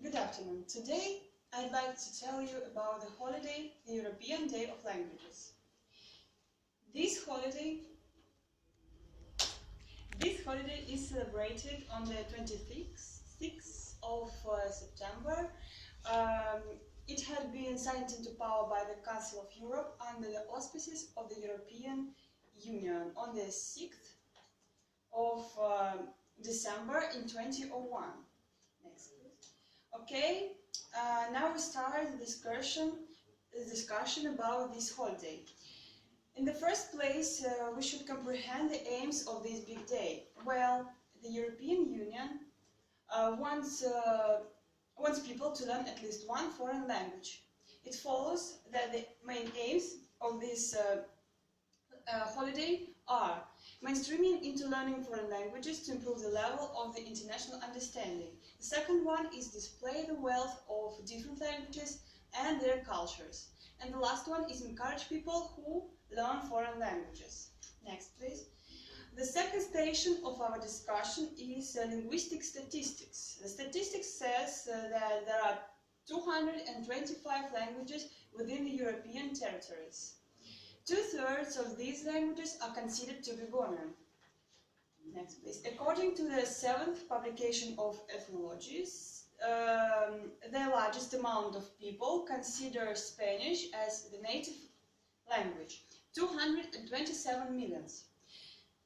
Good afternoon. Today I'd like to tell you about the holiday, the European Day of Languages. This holiday is celebrated on the 26th of September. It had been signed into power by the Council of Europe under the auspices of the European Union on the 6th of December in 2001. Next, please. Okay, now we start the discussion about this holiday. In the first place, we should comprehend the aims of this big day. Well, the European Union wants people to learn at least one foreign language. It follows that the main aims of this holiday are mainstreaming into learning foreign languages to improve the level of the international understanding. The second one is display the wealth of different languages and their cultures. And the last one is encourage people who learn foreign languages. Next, please. The second station of our discussion is linguistic statistics. The statistics says that there are 225 languages within the European territories. 2/3 of these languages are considered to be dominant. Next, please. According to the 7th publication of Ethnologies, the largest amount of people consider Spanish as the native language, 227 million.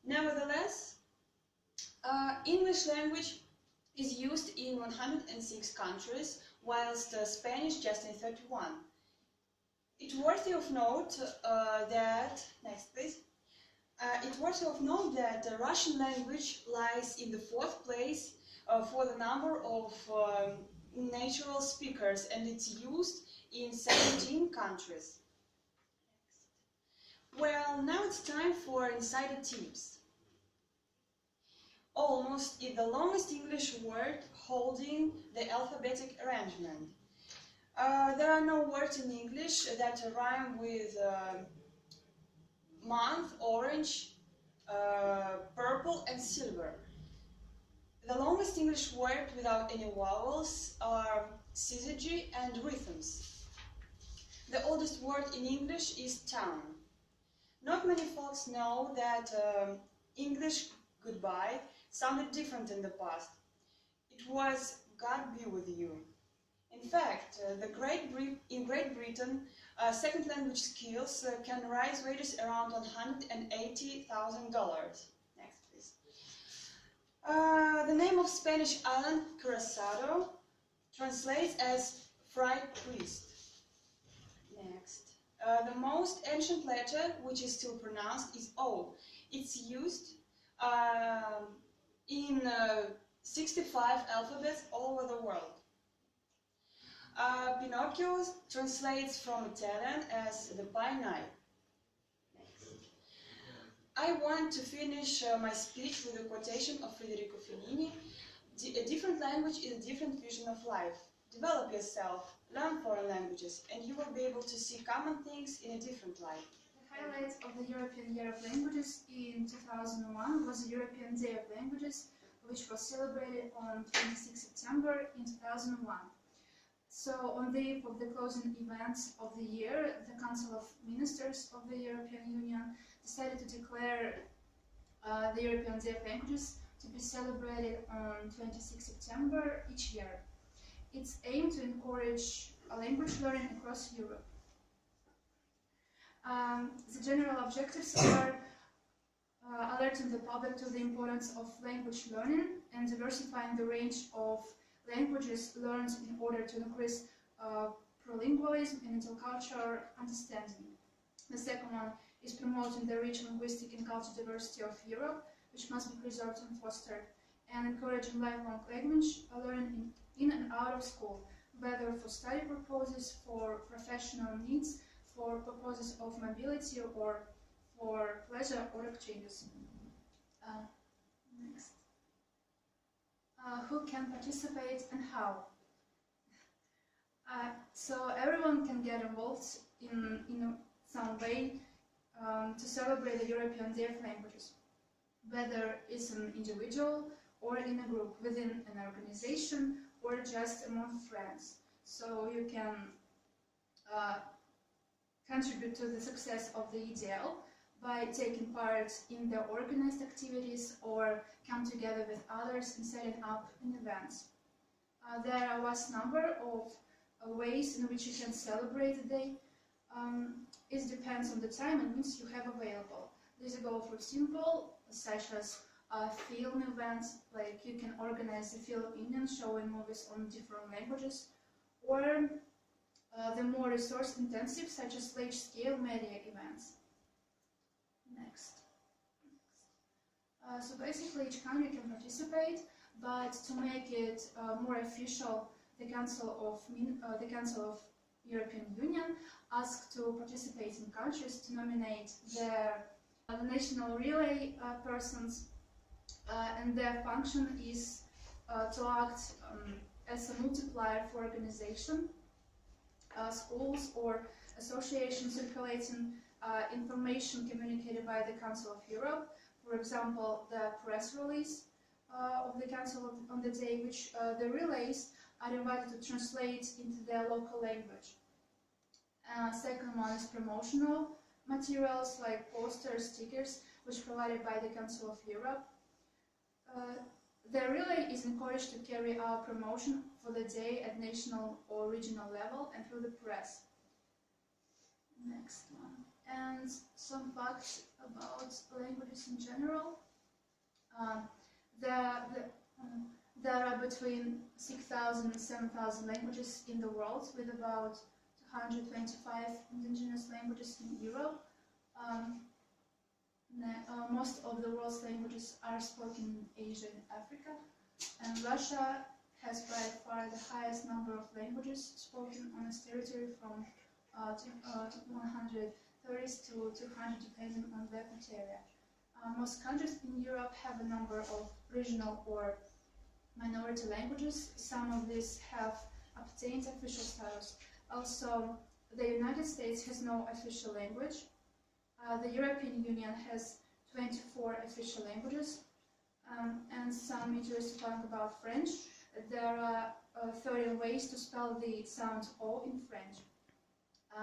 Nevertheless, English language is used in 106 countries, whilst Spanish just in 31. It's worthy of note that the Russian language lies in the 4th place for the number of natural speakers, and it's used in 17 countries. Well, now it's time for insider tips. Almost is the longest English word holding the alphabetic arrangement. There are no words in English that rhyme with month, orange, purple and silver. The longest English word without any vowels are syzygy and rhythms. The oldest word in English is town. Not many folks know that English goodbye sounded different in the past. It was God be with you. In fact, in Great Britain, second language skills can raise wages around $180,000. Next, please. The name of Spanish island, Curacao, translates as fried priest. Next. The most ancient letter, which is still pronounced, is O. It's used in 65 alphabets all over the world. Pinocchio translates from Italian as the pine knife. I want to finish my speech with a quotation of Federico Fellini. A different language is a different vision of life. Develop yourself, learn foreign languages, and you will be able to see common things in a different light. The highlight of the European Year of Languages in 2001 was the European Day of Languages, which was celebrated on 26 September in 2001. So, on the eve of the closing events of the year, the Council of Ministers of the European Union decided to declare the European Day of Languages to be celebrated on 26 September each year. It's aimed to encourage language learning across Europe. The general objectives are alerting the public to the importance of language learning and diversifying the range of languages learned in order to increase prolingualism and intercultural understanding. The second one is promoting the rich linguistic and cultural diversity of Europe, which must be preserved and fostered, and encouraging lifelong language learning in and out of school, whether for study purposes, for professional needs, for purposes of mobility, or for pleasure or exchanges. Next. Who can participate and how? So everyone can get involved in some way to celebrate the European Day of Languages, whether it's an individual or in a group within an organization or just among friends. So you can contribute to the success of the ideal by taking part in the organized activities or come together with others in setting up an event. There are a vast number of ways in which you can celebrate the day. It depends on the time and means you have available. These go for simple, such as film events, like you can organize a film evening showing movies on different languages, or the more resource-intensive, such as large-scale media events. Next. So basically, each country can participate, but to make it more official, the Council of European Union asked to participating countries to nominate their national relay persons, and their function is to act as a multiplier for organization, schools or associations circulating information communicated by the Council of Europe. For example, the press release of the Council on the day, which the relays are invited to translate into their local language. Second one is promotional materials like posters, stickers, which are provided by the Council of Europe. The relay is encouraged to carry out promotion for the day at national or regional level and through the press. Next one. And some facts about languages in general. There are between 6,000 and 7,000 languages in the world, with about 225 indigenous languages in Europe. Most of the world's languages are spoken in Asia and Africa, and Russia has by far the highest number of languages spoken on its territory, from 130 to 200, depending on the area. Most countries in Europe have a number of regional or minority languages. Some of these have obtained official status. Also, the United States has no official language. The European Union has 24 official languages, and some interesting talk about French. There are 30 ways to spell the sound O in French.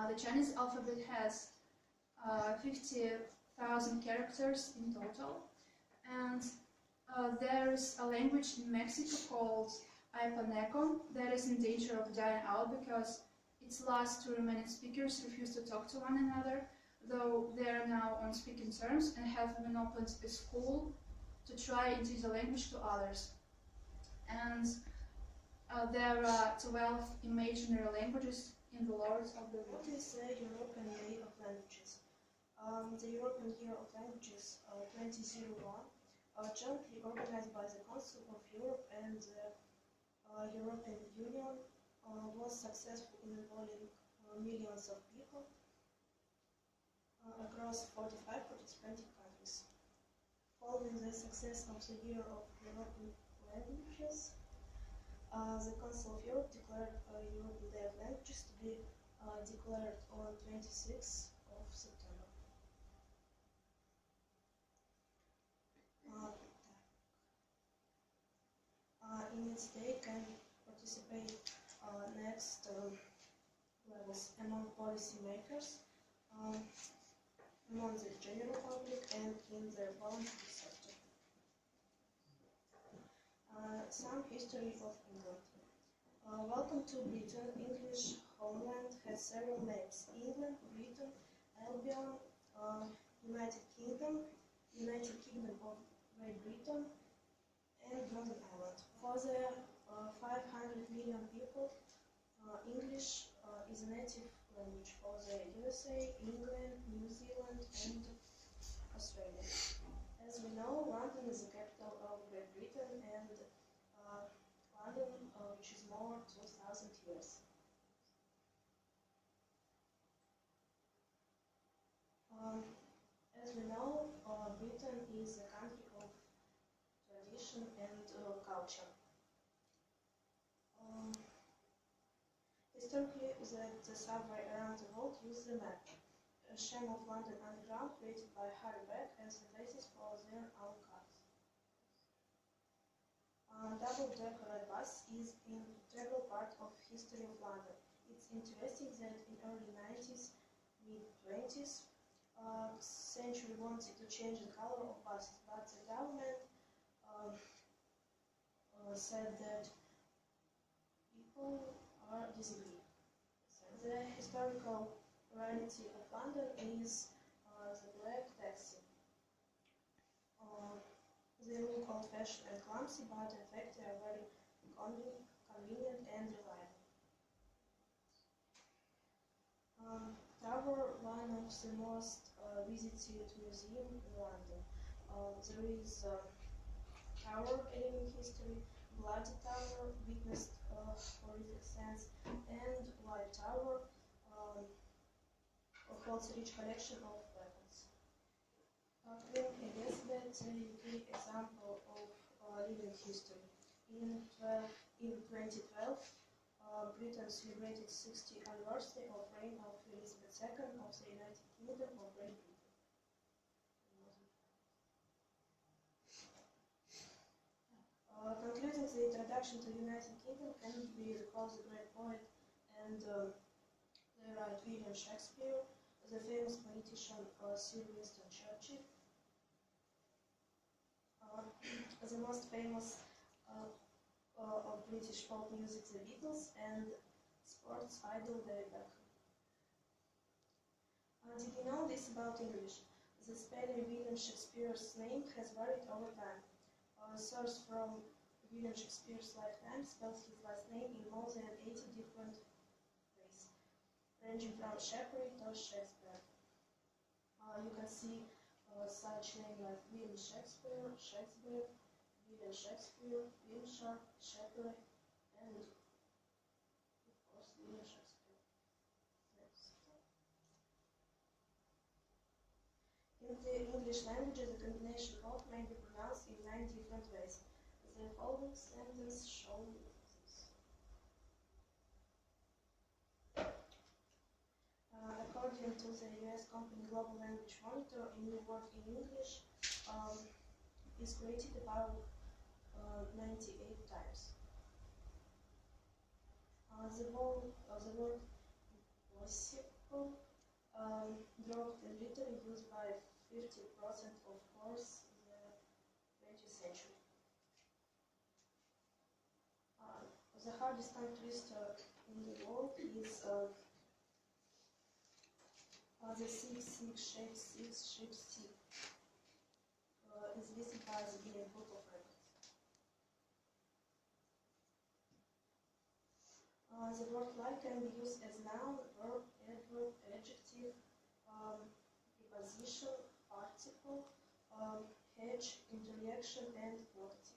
The Chinese alphabet has 50,000 characters in total, and there is a language in Mexico called Ayapaneco that is in danger of dying out because its last two remaining speakers refuse to talk to one another, though they are now on speaking terms and have even opened a school to try to teach the language to others. And there are 12 imaginary languages in the Lord of the Rings. What is the European Day of Languages? The European Year of Languages 2001, jointly organized by the Council of Europe and the European Union, was successful in involving millions of people across 45 participating countries. Following the success of the Year of European Languages, the Council of Europe declared European Day of Languages to be declared on 26th of September. In its day can participate next levels among policymakers, among the general public, and in the voluntary sector. Some history of England. Welcome to Britain. English homeland has several names: England, Britain, Albion, United Kingdom, United Kingdom of Great Britain, and Northern Ireland. For the 500 million people, English is a native language. For the USA, England, New Zealand, and Australia. As we know, London is the capital of Great Britain, and London, which is more 2,000 years. As we know, Britain is a country of tradition and culture. Historically, the subway around the world used the map, a scheme of London Underground created by Harry Beck as the basis for their own cars. Double-decker bus is an integral part of history of London. It's interesting that in early 90s, mid-20s, century wanted to change the color of buses, but the government said that people are disagree. The historical reality of London is the black taxi. They look old-fashioned and clumsy, but in fact they are very convenient and reliable. Tower, one of the most visited museums in London. There is Tower, living history, Bloody Tower, witnessed horrific scenes, and White Tower holds a rich collection of weapons. Queen Elizabeth, a UK example of living history. In 2012, Britain celebrated 60th anniversary of reign of Elizabeth II of the United Kingdom of Great Britain. Concluding the introduction to the United Kingdom cannot be recalled the great poet and playwright William Shakespeare, the famous politician Sir Winston Churchill, the most famous of British folk music, the Beatles, and sports idol David Beckham. Did you know this about English? The spelling William Shakespeare's name has varied over time. A source from William Shakespeare's lifetime spells his last name in more than 80 different ways, ranging from Shapley to Shakespeare. You can see such names like William Shakespeare, Shakespeare, William Shakespeare, Wilshire, Shapley, and of course William Shakespeare. In the English language, the combination of may be pronounced in 9 different ways. The following sentence shows this. According to the US company Global Language Monitor, a new word in English is created about 98 times. The word possible dropped in literally used by 50% of course the 20th century. The hardest tongue twister in the world is the 6 shape 6 shape C. Is listed by the Guinness Book of Records. The word like can be used as noun, verb, adverb, adjective, preposition, particle, hedge, interjection, and quotative.